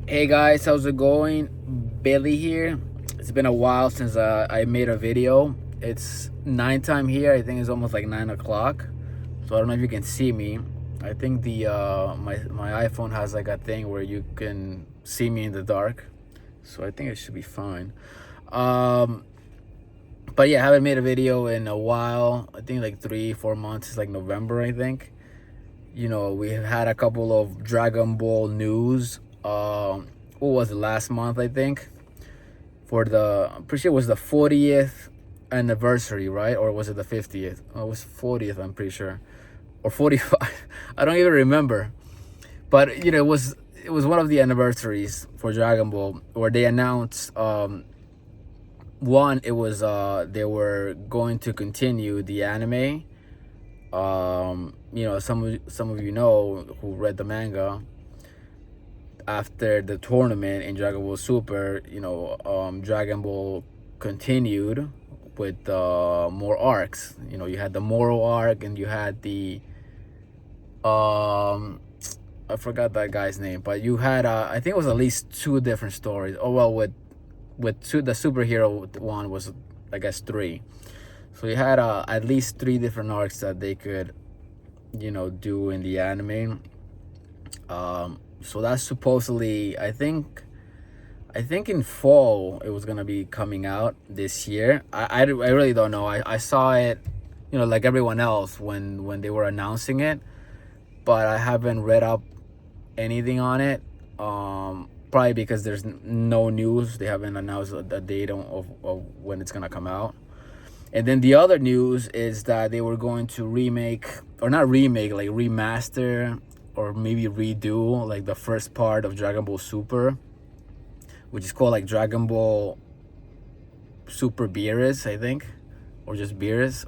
Hey guys, how's it going? Billy here. It's been a while since I made a video. It's 9 time here. I think it's almost like 9 o'clock. So I don't know if you can see me. I think the my iPhone has like a thing where you can see me in the dark. So I think it should be fine. Um, but yeah, I haven't made a video in a while. I think like 3, 4 months. It's like November, I think. We had a couple of Dragon Ball news. What was it, last month, I think? I'm pretty sure it was the 40th anniversary, right? Or was it the 50th? Oh, it was 40th, I'm pretty sure. Or 45. I don't even remember. But it was one of the anniversaries for Dragon Ball where they announced one, it was they were going to continue the anime. Some of you know who read the manga. After the tournament in Dragon Ball Super, Dragon Ball continued with more arcs. You had the Moro arc, and you had the I forgot that guy's name, but you had I think it was at least two different stories. Oh well, the superhero one was, I guess, three. So you had at least three different arcs that they could do in the anime. So that's supposedly, I think in fall it was gonna be coming out this year. I really don't know. I saw it, like everyone else when they were announcing it, but I haven't read up anything on it. Probably because there's no news. They haven't announced the date of when it's gonna come out. And then the other news is that they were going to remake, or not remake, like remaster, or maybe redo like the first part of Dragon Ball Super, which is called like Dragon Ball Super Beerus, I think, or just Beerus.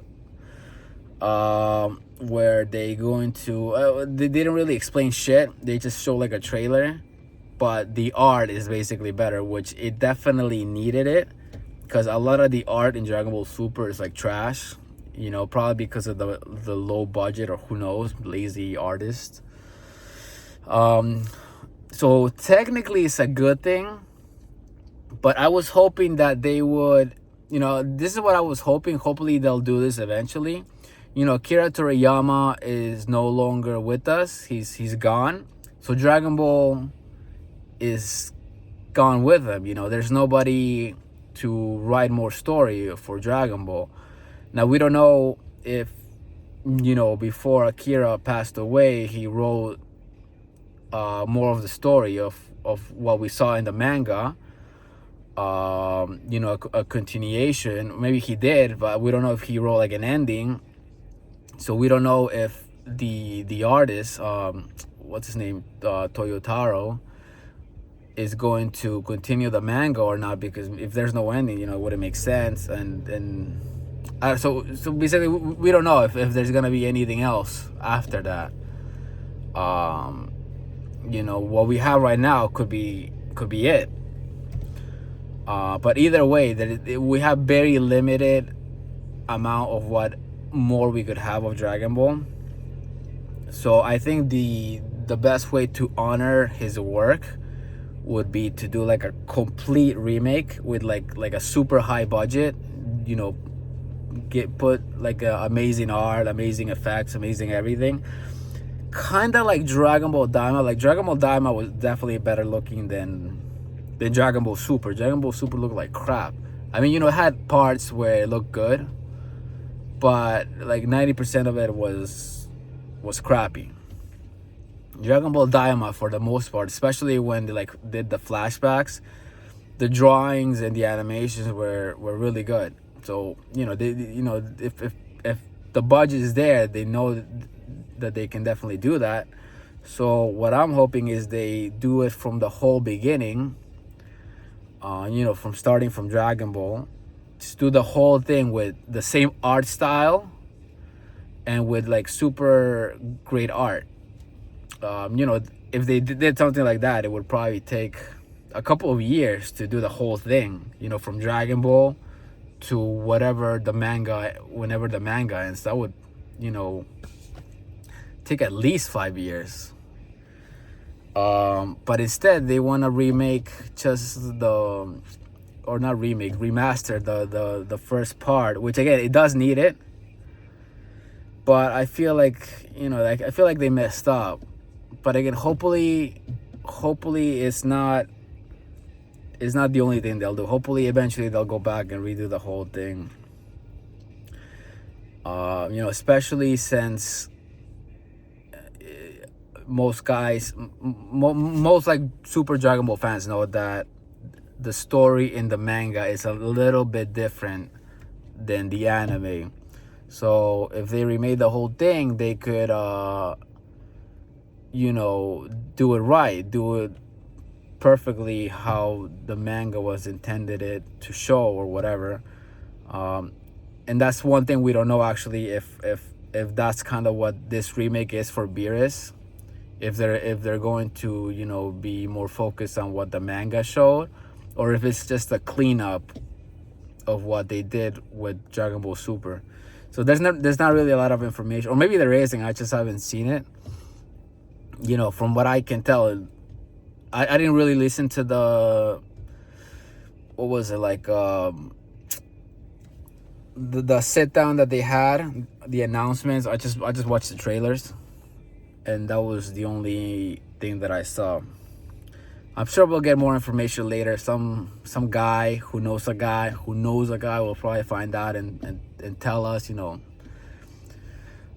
Where they going to they didn't really explain shit. They just show like a trailer, but the art is basically better, which it definitely needed it, because a lot of the art in Dragon Ball Super is like trash. Probably because of the low budget, or who knows, lazy artists. So technically it's a good thing, but I was hoping that they would, this is what I was hoping. Hopefully they'll do this eventually. Akira Toriyama is no longer with us. He's gone. So Dragon Ball is gone with him. There's nobody to write more story for Dragon Ball. Now we don't know if, before Akira passed away, he wrote more of the story of what we saw in the manga. A continuation. Maybe he did, but we don't know if he wrote like an ending. So we don't know if the artist, what's his name, Toyotaro, is going to continue the manga or not, because if there's no ending, it wouldn't make sense. And so basically we don't know if there's gonna be anything else after that. What we have right now could be it. But either way, we have very limited amount of what more we could have of Dragon Ball. So I think the best way to honor his work would be to do like a complete remake with like a super high budget. Put like amazing art, amazing effects, amazing everything. Kind of like Dragon Ball Daima. Like Dragon Ball Daima was definitely better looking than Dragon Ball Super. Dragon Ball Super looked like crap. I mean, it had parts where it looked good, but like 90% of it was crappy. Dragon Ball Daima, for the most part, especially when they like did the flashbacks, the drawings and the animations were really good. So if the budget is there, they know that they can definitely do that. So what I'm hoping is they do it from the whole beginning. From starting from Dragon Ball, just do the whole thing with the same art style and with like super great art. If they did something like that, it would probably take a couple of years to do the whole thing. From Dragon Ball to whenever the manga ends. That would, take at least 5 years. But instead they want to remake just the, or not remake, remaster the first part, which again, it does need it, but I feel like, like, I feel like they messed up. But again, hopefully it's not the only thing they'll do. Hopefully eventually they'll go back and redo the whole thing. Especially since most guys, most like super Dragon Ball fans know that the story in the manga is a little bit different than the anime. So if they remade the whole thing, they could do it right, do it perfectly how the manga was intended it to show, or whatever. And that's one thing we don't know, actually, if that's kind of what this remake is for Beerus. If they're going to be more focused on what the manga showed, or if it's just a cleanup of what they did with Dragon Ball Super. So there's not really a lot of information, or maybe there is and I just haven't seen it. From what I can tell, I didn't really listen to the, what was it, like, the sit down that they had, the announcements. I just watched the trailers, and that was the only thing that I saw. I'm sure we'll get more information later. Some guy who knows a guy will probably find out and tell us,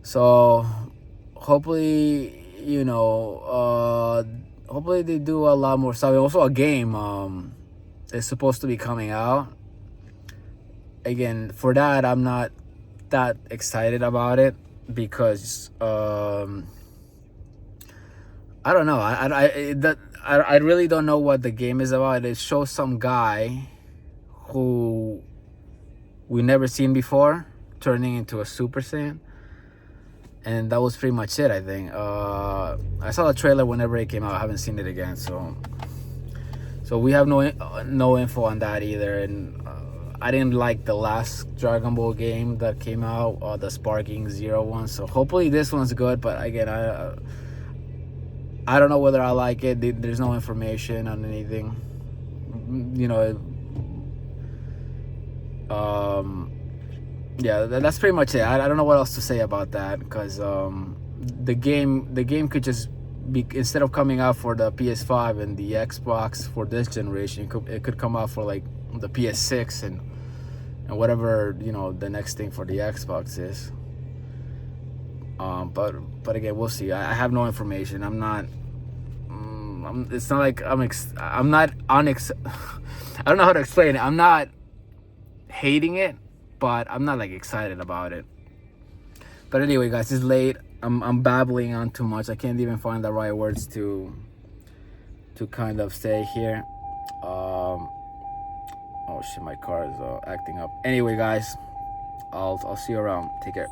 So hopefully, hopefully they do a lot more stuff. Also, a game is supposed to be coming out. Again, for that, I'm not that excited about it, because I don't know. I really don't know what the game is about. It shows some guy who we never seen before turning into a Super Saiyan, and that was pretty much it, I think. I saw the trailer whenever it came out. I haven't seen it again, so we have no info on that either. And I didn't like the last Dragon Ball game that came out, the Sparking Zero one. So hopefully this one's good. But again, I don't know whether I like it. There's no information on anything. Yeah, that's pretty much it. I don't know what else to say about that, because the game could just be, instead of coming out for the PS5 and the Xbox for this generation, it could come out for like the PS6 and whatever the next thing for the Xbox is. But again, we'll see. I have no information. I'm not. It's not like I'm not I don't know how to explain it. I'm not hating it, but I'm not like excited about it. But anyway, guys, it's late. I'm babbling on too much. I can't even find the right words to kind of say here. Oh shit, my car is acting up. Anyway, guys, I'll see you around. Take care.